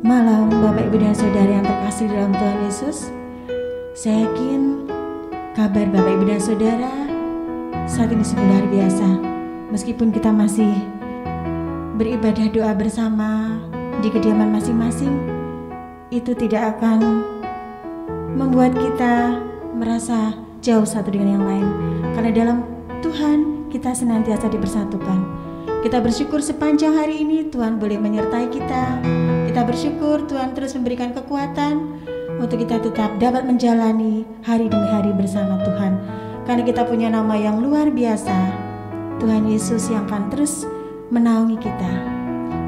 Malam Bapak Ibu dan Saudara yang terkasih dalam Tuhan Yesus. Saya yakin kabar Bapak Ibu dan Saudara saat ini sungguh luar biasa. Meskipun kita masih beribadah doa bersama di kediaman masing-masing, itu tidak akan membuat kita merasa jauh satu dengan yang lain. Karena dalam Tuhan kita senantiasa dipersatukan. Kita bersyukur sepanjang hari ini Tuhan boleh menyertai kita. Kita bersyukur Tuhan terus memberikan kekuatan untuk kita tetap dapat menjalani hari demi hari bersama Tuhan. Karena kita punya nama yang luar biasa, Tuhan Yesus yang akan terus menaungi kita.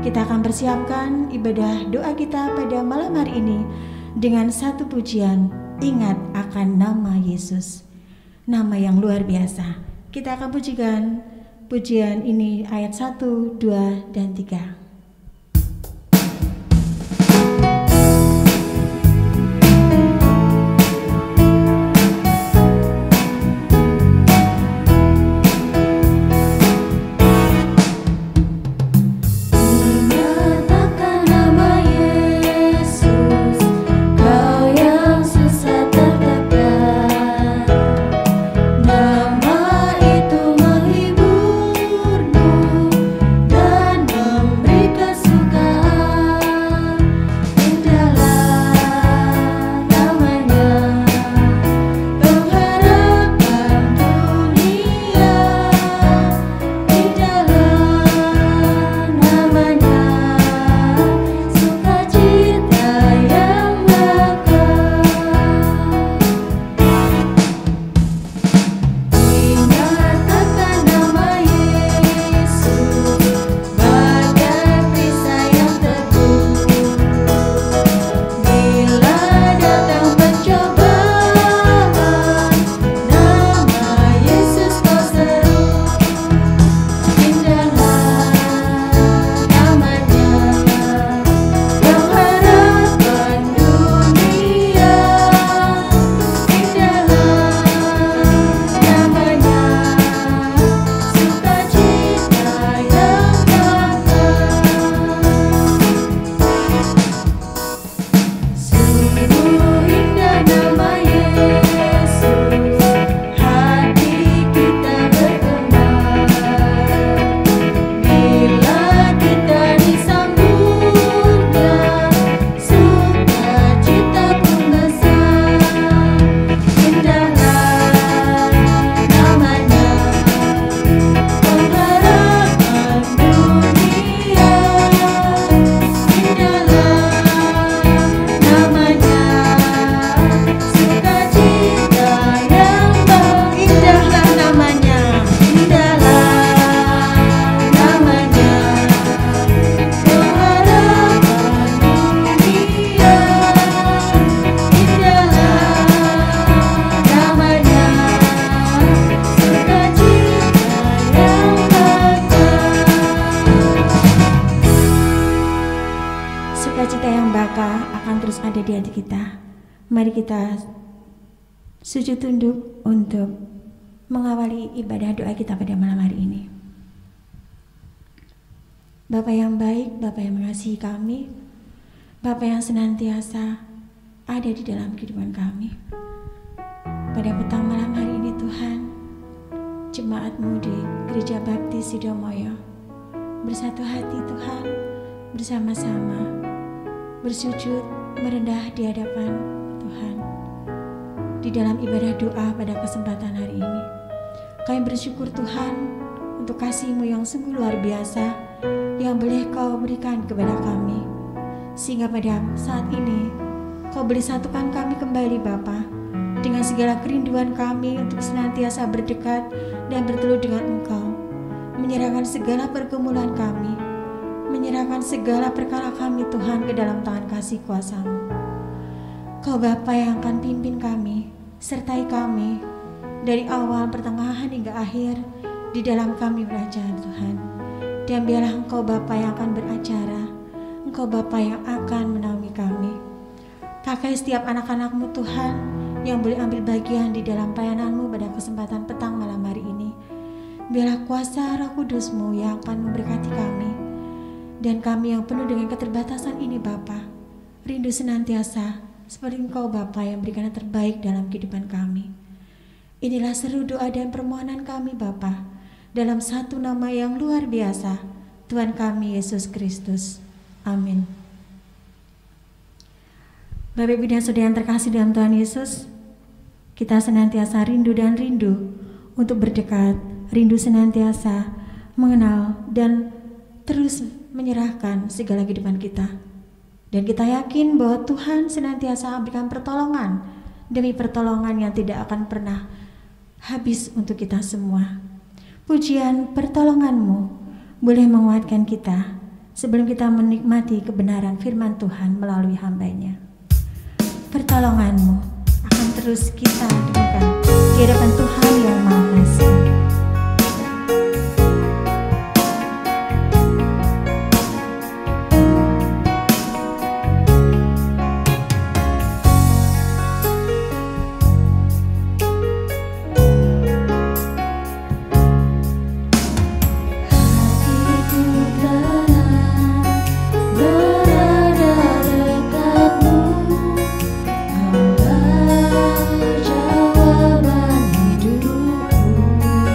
Kita akan persiapkan ibadah doa kita pada malam hari ini dengan satu pujian, ingat akan nama Yesus, nama yang luar biasa. Kita akan pujikan pujian ini ayat 1, 2, dan 3. Mari kita sujud tunduk untuk mengawali ibadah doa kita pada malam hari ini. Bapa yang baik, Bapa yang mengasihi kami, Bapa yang senantiasa ada di dalam kehidupan kami. Pada petang malam hari ini Tuhan, jemaat-Mu di Gereja Baptis Sidomoyo bersatu hati Tuhan, bersama-sama bersujud merendah di hadapan Tuhan di dalam ibadah doa pada kesempatan hari ini. Kami bersyukur Tuhan untuk kasih-Mu yang sungguh luar biasa yang boleh Kau berikan kepada kami, sehingga pada saat ini Kau boleh satukan kami kembali Bapa dengan segala kerinduan kami untuk senantiasa berdekat dan bertelur dengan Engkau, menyerahkan segala pergumulan kami, menyerahkan segala perkara kami Tuhan ke dalam tangan kasih kuasa-Mu. Kau Bapa yang akan pimpin kami, sertai kami dari awal, pertengahan hingga akhir di dalam kami beracara Tuhan. Dan biarlah Engkau Bapa yang akan beracara, Engkau Bapa yang akan menaungi kami. Pakai setiap anak-anak-Mu Tuhan yang boleh ambil bagian di dalam pelayanan-Mu pada kesempatan petang malam hari ini. Biarlah kuasa Roh Kudus-Mu yang akan memberkati kami dan kami yang penuh dengan keterbatasan ini Bapa. rindu senantiasa seperti Engkau Bapa yang berikan yang terbaik dalam kehidupan kami. Inilah seru doa dan permohonan kami Bapa, dalam satu nama yang luar biasa, Tuhan kami Yesus Kristus. Amin. Bapak Ibu dan Saudara yang terkasih dalam Tuhan Yesus, kita senantiasa rindu dan rindu untuk berdekat, rindu senantiasa mengenal dan terus menyerahkan segala kehidupan kita. Dan kita yakin bahwa Tuhan senantiasa memberikan pertolongan demi pertolongan yang tidak akan pernah habis untuk kita semua. Pujian pertolongan-Mu boleh menguatkan kita sebelum kita menikmati kebenaran firman Tuhan melalui hamba-Nya. Pertolongan-Mu akan terus kita dengarkan di hadapan Tuhan yang Maha Kasih. Jawaban hidupku.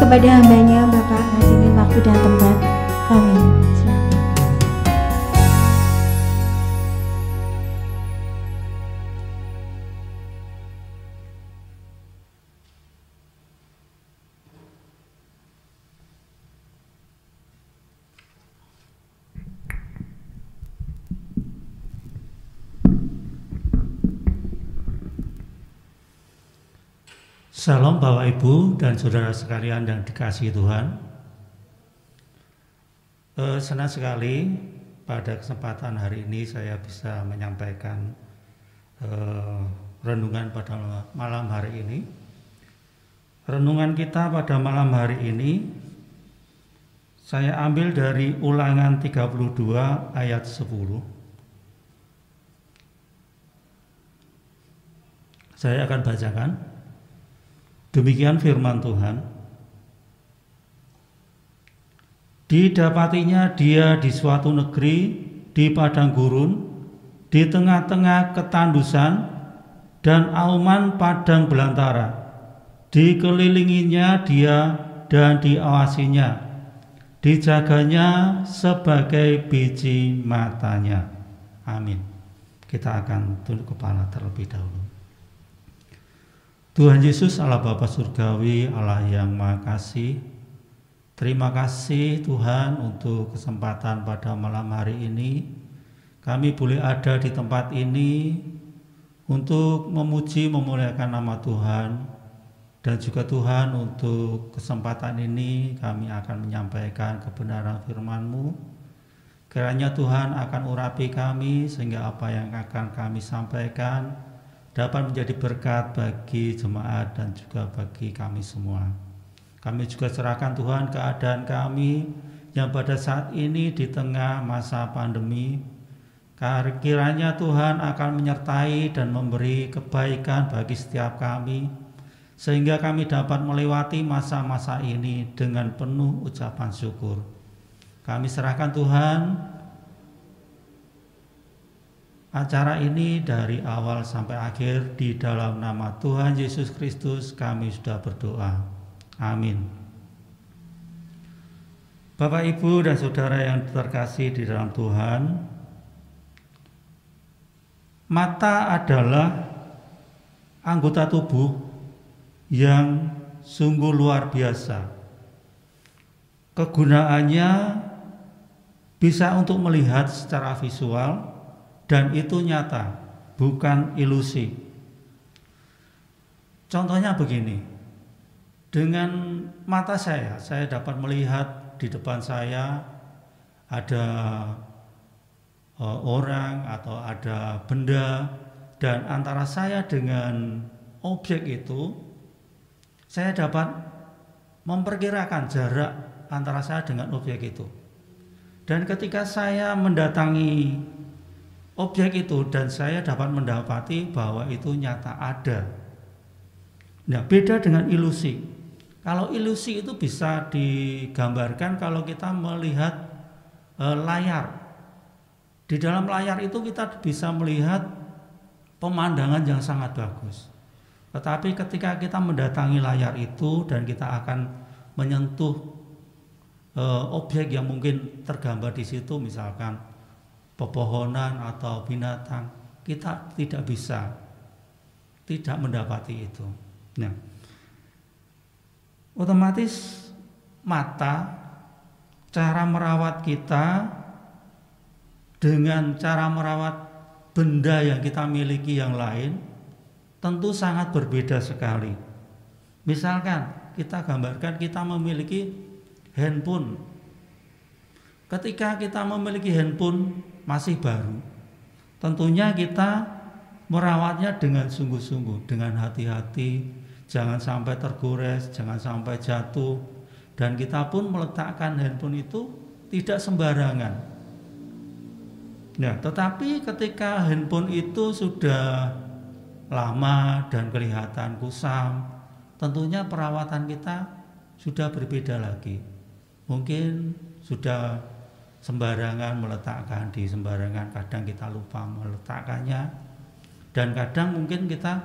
kepada hambanya Bapak ngasihin waktu dan tempat. Amin. Silakan. Salam Bapak Ibu dan saudara sekalian yang dikasihi Tuhan. Senang sekali pada kesempatan hari ini saya bisa menyampaikan renungan pada malam hari ini. Renungan kita pada malam hari ini saya ambil dari Ulangan 32 ayat 10. Saya akan bacakan. Demikian firman Tuhan. Didapatinya dia di suatu negeri, di padang gurun, di tengah-tengah ketandusan dan auman padang belantara. Dikelilinginya dia dan diawasinya, dijaganya sebagai biji matanya. Amin. Kita akan tunduk kepala terlebih dahulu. Tuhan Yesus, Allah Bapa Surgawi, Allah yang Maha Kasih, terima kasih Tuhan untuk kesempatan pada malam hari ini. Kami boleh ada di tempat ini untuk memuji memuliakan nama Tuhan. Dan juga Tuhan, untuk kesempatan ini kami akan menyampaikan kebenaran firman-Mu. Kiranya Tuhan akan urapi kami sehingga apa yang akan kami sampaikan dapat menjadi berkat bagi jemaat dan juga bagi kami semua. Kami juga serahkan Tuhan keadaan kami yang pada saat ini di tengah masa pandemi. Kiranya Tuhan akan menyertai dan memberi kebaikan bagi setiap kami, sehingga kami dapat melewati masa-masa ini dengan penuh ucapan syukur. Kami serahkan Tuhan acara ini dari awal sampai akhir, di dalam nama Tuhan Yesus Kristus kami sudah berdoa. Amin. Bapak, Ibu, dan saudara yang terkasih di dalam Tuhan, mata adalah anggota tubuh yang sungguh luar biasa. Kegunaannya bisa untuk melihat secara visual, dan itu nyata, bukan ilusi. Contohnya begini, dengan mata saya dapat melihat di depan saya ada orang atau ada benda, dan antara saya dengan objek itu, saya dapat memperkirakan jarak antara saya dengan objek itu. Dan ketika saya mendatangi objek itu dan saya dapat mendapati bahwa itu nyata ada. Nah, beda dengan ilusi. Kalau ilusi itu bisa digambarkan kalau kita melihat layar. Di dalam layar itu kita bisa melihat pemandangan yang sangat bagus. Tetapi ketika kita mendatangi layar itu dan kita akan menyentuh objek yang mungkin tergambar di situ, misalkan pepohonan atau binatang, kita tidak mendapati itu. Nah, otomatis mata, cara merawat kita dengan cara merawat benda yang kita miliki yang lain tentu sangat berbeda sekali. Misalkan kita gambarkan kita memiliki handphone. Ketika kita memiliki handphone masih baru, tentunya kita merawatnya dengan sungguh-sungguh, dengan hati-hati, jangan sampai tergores, jangan sampai jatuh, dan kita pun meletakkan handphone itu tidak sembarangan. Nah, tetapi ketika handphone itu sudah lama dan kelihatan kusam, tentunya perawatan kita sudah berbeda lagi. Mungkin sudah sembarangan meletakkan di sembarangan, kadang kita lupa meletakkannya, dan kadang mungkin kita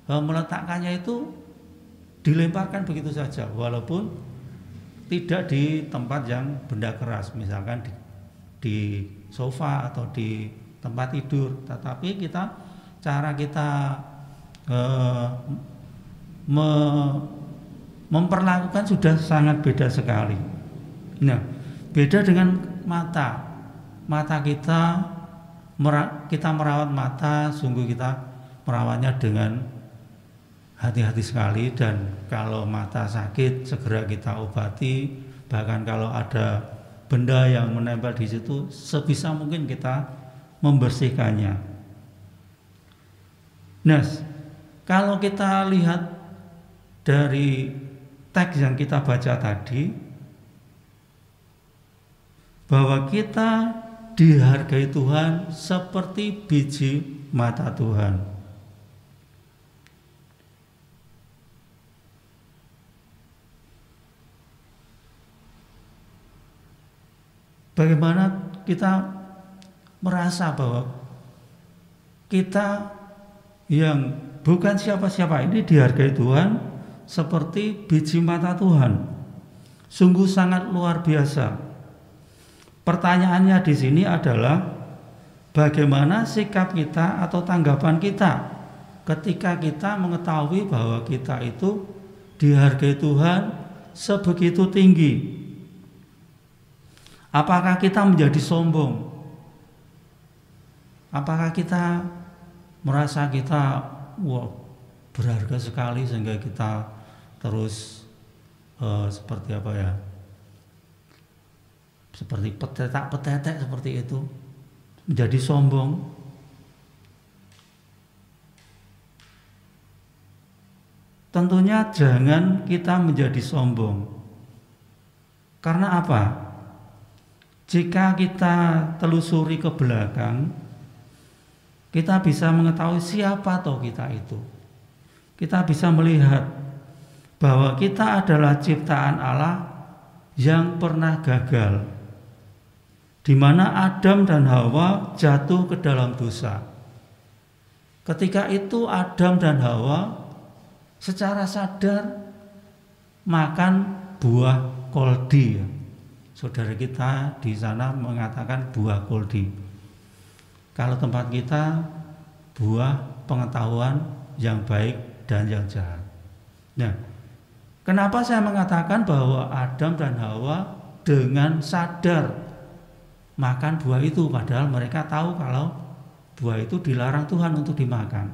meletakkannya itu dilemparkan begitu saja, walaupun tidak di tempat yang benda keras, misalkan di sofa atau di tempat tidur, tetapi cara kita memperlakukan sudah sangat beda sekali. Nah, beda dengan mata kita merawat mata, sungguh kita merawatnya dengan hati-hati sekali, dan kalau mata sakit segera kita obati, bahkan kalau ada benda yang menempel di situ sebisa mungkin kita membersihkannya. Nah, kalau kita lihat dari teks yang kita baca tadi, bahwa kita dihargai Tuhan seperti biji mata Tuhan. Bagaimana kita merasa bahwa kita yang bukan siapa-siapa ini dihargai Tuhan seperti biji mata Tuhan. Sungguh sangat luar biasa. Pertanyaannya di sini adalah bagaimana sikap kita atau tanggapan kita ketika kita mengetahui bahwa kita itu dihargai Tuhan sebegitu tinggi. Apakah kita menjadi sombong? Apakah kita merasa kita berharga sekali sehingga kita terus seperti apa ya? Seperti petetek seperti itu, menjadi sombong. Tentunya jangan kita menjadi sombong. Karena apa? Jika kita telusuri ke belakang, kita bisa mengetahui siapa toh kita itu. Kita bisa melihat bahwa kita adalah ciptaan Allah yang pernah gagal, di mana Adam dan Hawa jatuh ke dalam dosa. Ketika itu Adam dan Hawa secara sadar makan buah koldi. Saudara kita di sana mengatakan buah koldi. Kalau tempat kita buah pengetahuan yang baik dan yang jahat. Nah, kenapa saya mengatakan bahwa Adam dan Hawa dengan sadar makan buah itu, padahal mereka tahu kalau buah itu dilarang Tuhan untuk dimakan.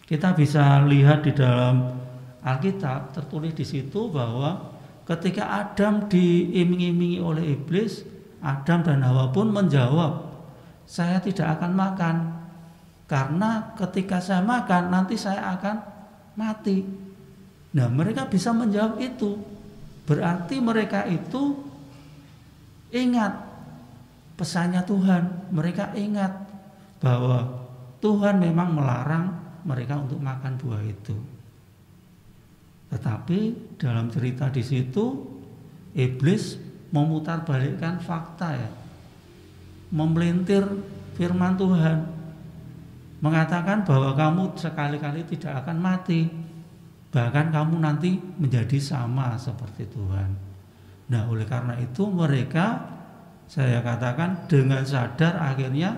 Kita bisa lihat di dalam Alkitab tertulis di situ bahwa ketika Adam diiming-imingi oleh iblis, Adam dan Hawa pun menjawab, saya tidak akan makan karena ketika saya makan nanti saya akan mati. Nah, mereka bisa menjawab itu, berarti mereka itu ingat pesannya Tuhan. Mereka ingat bahwa Tuhan memang melarang mereka untuk makan buah itu. Tetapi dalam cerita di situ iblis memutarbalikkan fakta ya. Memelintir firman Tuhan. Mengatakan bahwa kamu sekali-kali tidak akan mati. Bahkan kamu nanti menjadi sama seperti Tuhan. Nah, oleh karena itu mereka, saya katakan dengan sadar akhirnya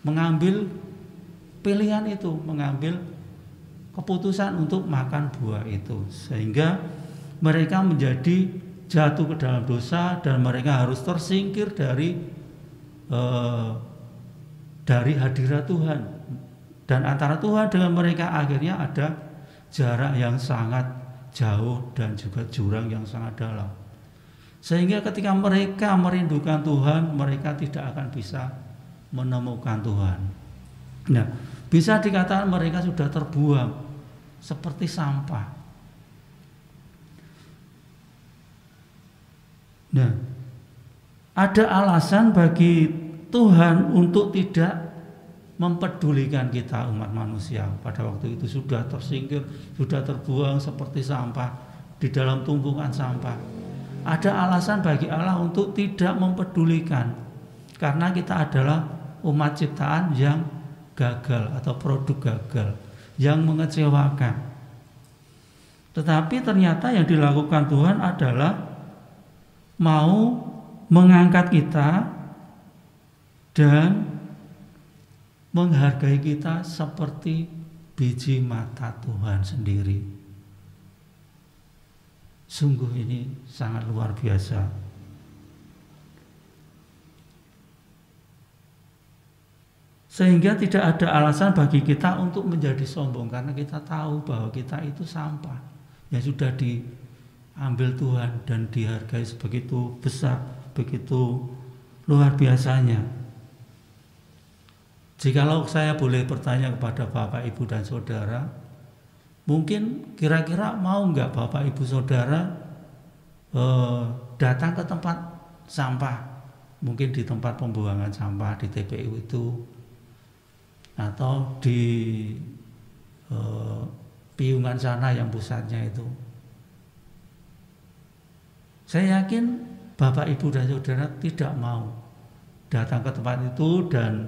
mengambil pilihan itu, mengambil keputusan untuk makan buah itu, sehingga mereka menjadi jatuh ke dalam dosa dan mereka harus tersingkir dari hadirat Tuhan, dan antara Tuhan dengan mereka akhirnya ada jarak yang sangat jauh dan juga jurang yang sangat dalam, sehingga ketika mereka merindukan Tuhan mereka tidak akan bisa menemukan Tuhan. Nah, bisa dikatakan mereka sudah terbuang seperti sampah. Nah, ada alasan bagi Tuhan untuk tidak mempedulikan kita umat manusia. Pada waktu itu sudah tersingkir, sudah terbuang seperti sampah di dalam tumpukan sampah. Ada alasan bagi Allah untuk tidak mempedulikan, karena kita adalah umat ciptaan yang gagal atau produk gagal yang mengecewakan. Tetapi ternyata yang dilakukan Tuhan adalah mau mengangkat kita dan menghargai kita seperti biji mata Tuhan sendiri. Sungguh ini sangat luar biasa. Sehingga tidak ada alasan bagi kita untuk menjadi sombong, karena kita tahu bahwa kita itu sampah yang sudah diambil Tuhan dan dihargai sebegitu besar, begitu luar biasanya. Jikalau saya boleh bertanya kepada Bapak, Ibu, dan Saudara, mungkin kira-kira mau nggak Bapak, Ibu, Saudara datang ke tempat sampah, mungkin di tempat pembuangan sampah di TPU itu, atau di piungan sana yang pusatnya itu. Saya yakin Bapak, Ibu, dan Saudara tidak mau datang ke tempat itu dan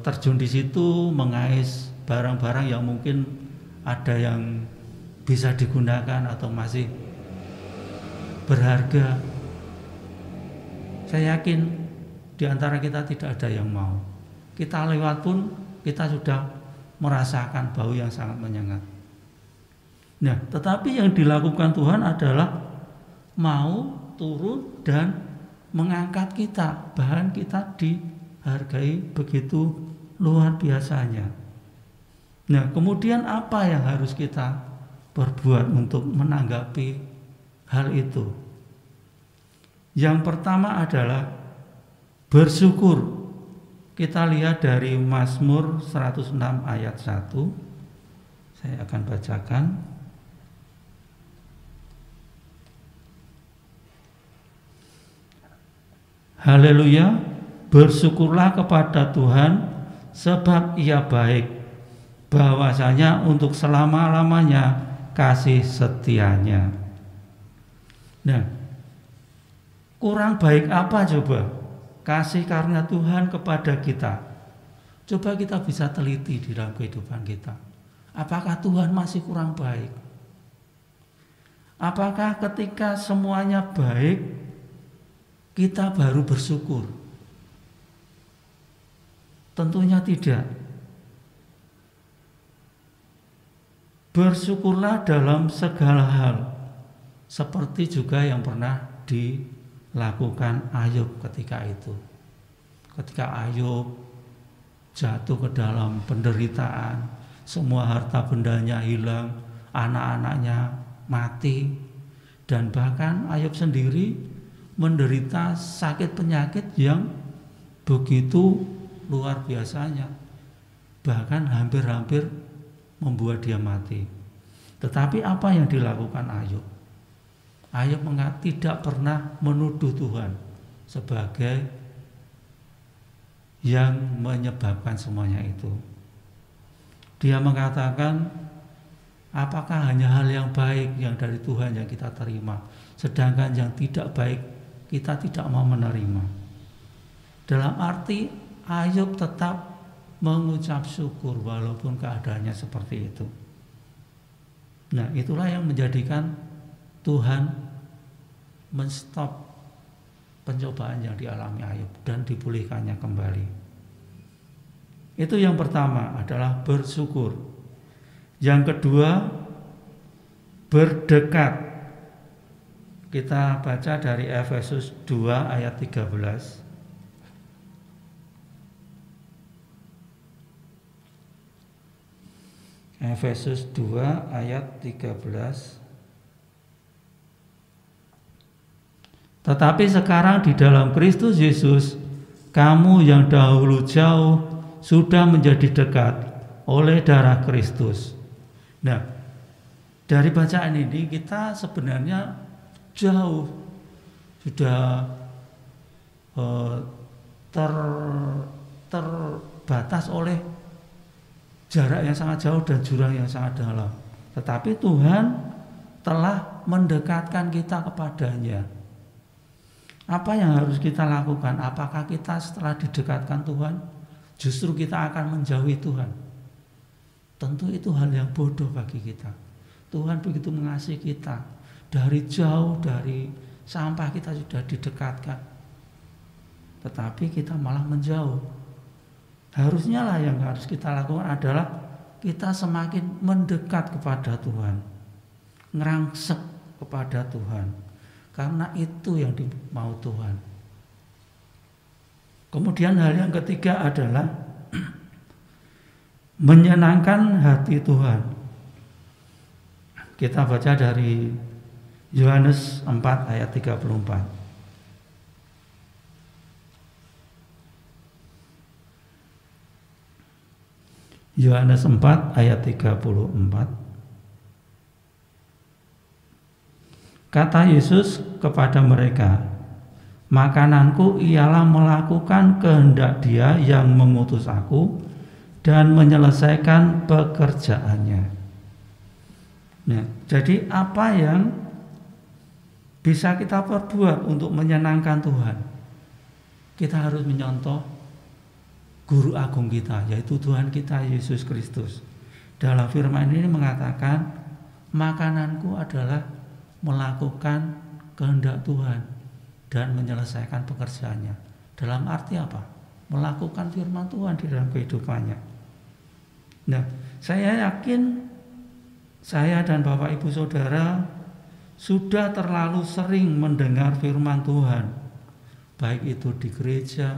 terjun di situ mengais barang-barang yang mungkin ada yang bisa digunakan atau masih berharga. Saya yakin di antara kita tidak ada yang mau. Kita lewat pun kita sudah merasakan bau yang sangat menyengat. Nah, tetapi yang dilakukan Tuhan adalah mau turun dan mengangkat kita, bahkan kita dihargai begitu luar biasanya. Nah, kemudian apa yang harus kita perbuat untuk menanggapi hal itu? Yang pertama adalah bersyukur. Kita lihat dari Mazmur 106 ayat 1. Saya akan bacakan. Haleluya, bersyukurlah kepada Tuhan sebab Ia baik, bahwasanya untuk selama-lamanya kasih setianya. Nah, kurang baik apa coba kasih karunia Tuhan kepada kita? Coba kita bisa teliti di dalam kehidupan kita. Apakah Tuhan masih kurang baik? Apakah ketika semuanya baik kita baru bersyukur? Tentunya tidak. Bersyukurlah dalam segala hal, seperti juga yang pernah dilakukan Ayub ketika itu. Ketika Ayub jatuh ke dalam penderitaan, semua harta bendanya hilang, anak-anaknya mati, dan bahkan Ayub sendiri menderita sakit penyakit yang begitu luar biasanya, bahkan hampir-hampir membuat dia mati. Tetapi apa yang dilakukan Ayub? Ayub tidak pernah menuduh Tuhan sebagai yang menyebabkan semuanya itu. Dia mengatakan, apakah hanya hal yang baik yang dari Tuhan yang kita terima, sedangkan yang tidak baik kita tidak mau menerima. Dalam arti Ayub tetap mengucap syukur walaupun keadaannya seperti itu. Nah, itulah yang menjadikan Tuhan menstop pencobaan yang dialami Ayub dan dipulihkannya kembali. Itu yang pertama adalah bersyukur. Yang kedua, berdekat. Kita baca dari Efesus 2 ayat 13. Efesus 2 ayat 13. Tetapi sekarang di dalam Kristus Yesus, kamu yang dahulu jauh sudah menjadi dekat oleh darah Kristus. Nah, dari bacaan ini kita sebenarnya jauh sudah terbatas oleh jarak yang sangat jauh dan jurang yang sangat dalam. Tetapi Tuhan telah mendekatkan kita kepadanya. Apa yang harus kita lakukan? Apakah kita setelah didekatkan Tuhan justru kita akan menjauhi Tuhan? Tentu itu hal yang bodoh bagi kita. Tuhan begitu mengasihi kita. Dari jauh, dari sampah kita sudah didekatkan. Tetapi kita malah menjauh. Harusnya lah yang harus kita lakukan adalah kita semakin mendekat kepada Tuhan. Ngerangsek kepada Tuhan. Karena itu yang dimau Tuhan. Kemudian hal yang ketiga adalah menyenangkan hati Tuhan. Kita baca dari Yohanes 4 ayat 34. Yohanes 4 ayat 34. Kata Yesus kepada mereka, makananku ialah melakukan kehendak Dia yang mengutus aku dan menyelesaikan pekerjaannya. Nah, jadi apa yang bisa kita perbuat untuk menyenangkan Tuhan? Kita harus menyontoh Guru Agung kita, yaitu Tuhan kita Yesus Kristus. Dalam firman ini mengatakan, makananku adalah melakukan kehendak Tuhan dan menyelesaikan pekerjaannya. Dalam arti apa? Melakukan firman Tuhan di dalam kehidupannya. Nah, saya yakin saya dan Bapak Ibu Saudara sudah terlalu sering mendengar firman Tuhan, baik itu di gereja,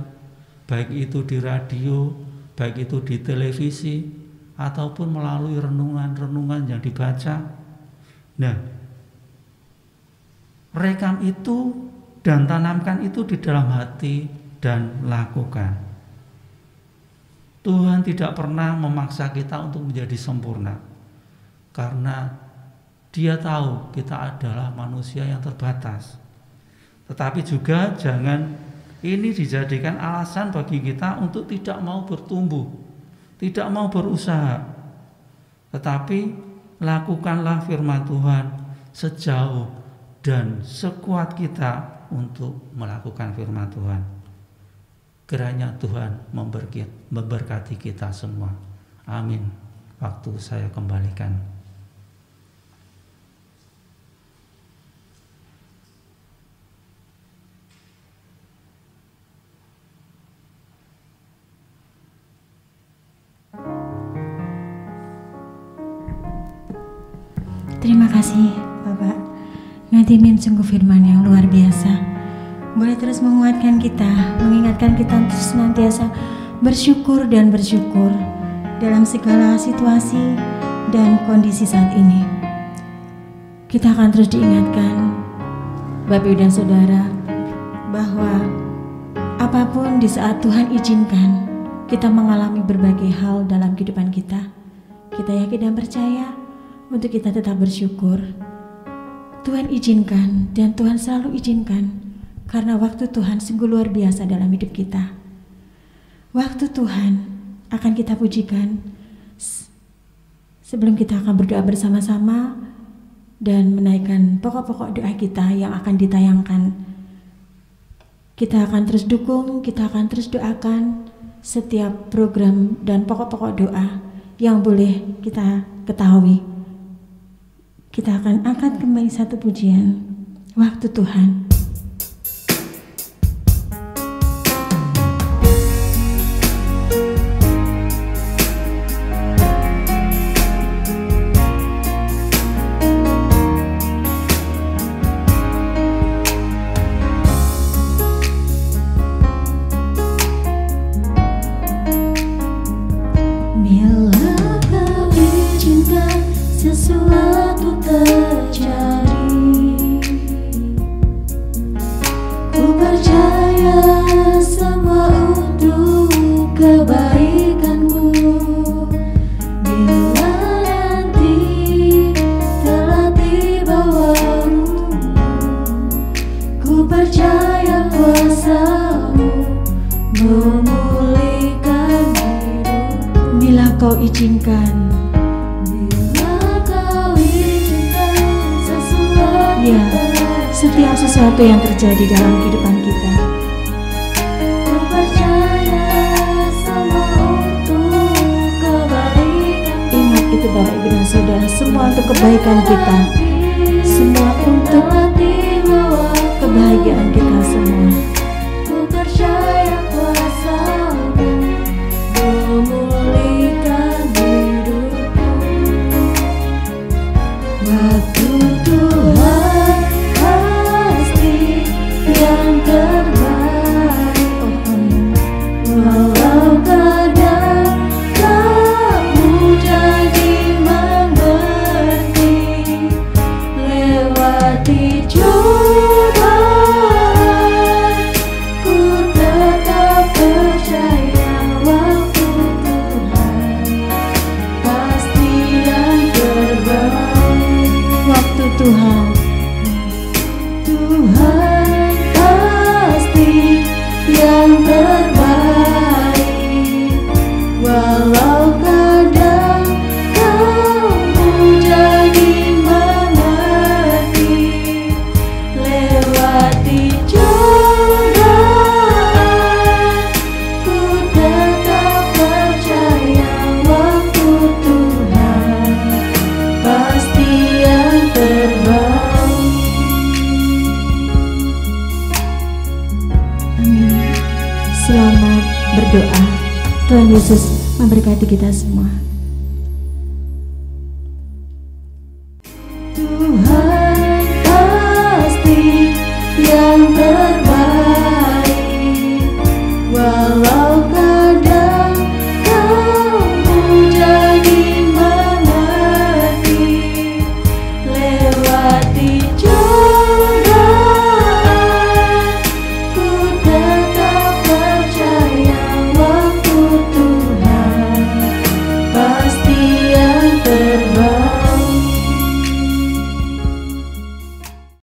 baik itu di radio, baik itu di televisi, ataupun melalui renungan-renungan yang dibaca. Nah, rekam itu dan tanamkan itu di dalam hati dan lakukan. Tuhan tidak pernah memaksa kita untuk menjadi sempurna, karena Dia tahu kita adalah manusia yang terbatas. Tetapi juga jangan ini dijadikan alasan bagi kita untuk tidak mau bertumbuh, tidak mau berusaha. Tetapi lakukanlah firman Tuhan sejauh dan sekuat kita untuk melakukan firman Tuhan. Kiranya Tuhan memberkati kita semua. Amin. Waktu saya kembalikan. Terima kasih Bapak ngadimin sungguh firman yang luar biasa. Boleh terus menguatkan kita, mengingatkan kita untuk senantiasa bersyukur dan bersyukur dalam segala situasi dan kondisi saat ini. Kita akan terus diingatkan Bapak dan Saudara bahwa apapun di saat Tuhan izinkan kita mengalami berbagai hal dalam kehidupan kita, kita yakin dan percaya untuk kita tetap bersyukur. Tuhan izinkan dan Tuhan selalu izinkan karena waktu Tuhan sungguh luar biasa dalam hidup kita. Waktu Tuhan akan kita pujikan. Sebelum kita akan berdoa bersama-sama dan menaikkan pokok-pokok doa kita yang akan ditayangkan, kita akan terus dukung, kita akan terus doakan setiap program dan pokok-pokok doa yang boleh kita ketahui. Kita akan angkat kembali satu pujian, Waktu Tuhan. Sesuatu yang terjadi dalam kehidupan kita, ku percaya semua untuk kebaikan. Ingat itu Bapak Ibu dan sudah, semua untuk kebaikan kita, semua untuk kebahagiaan kita semua. Ku percaya kuasa-Mu memulihkan hidupku. Waktu Tuhan pasti yang terbaik. Walau kadang tak mudah dimengerti, lewati cobaan, ku tetap percaya waktu Tuhan pasti yang terbaik. Waktu Tuhan pasti yang terbaik, walau kadang kau mudah dimengerti, lewati cobaan, ku tetap percaya waktu Tuhan pasti yang terbaik. Amin. Selamat berdoa. Tuhan Yesus memberkati kita semua.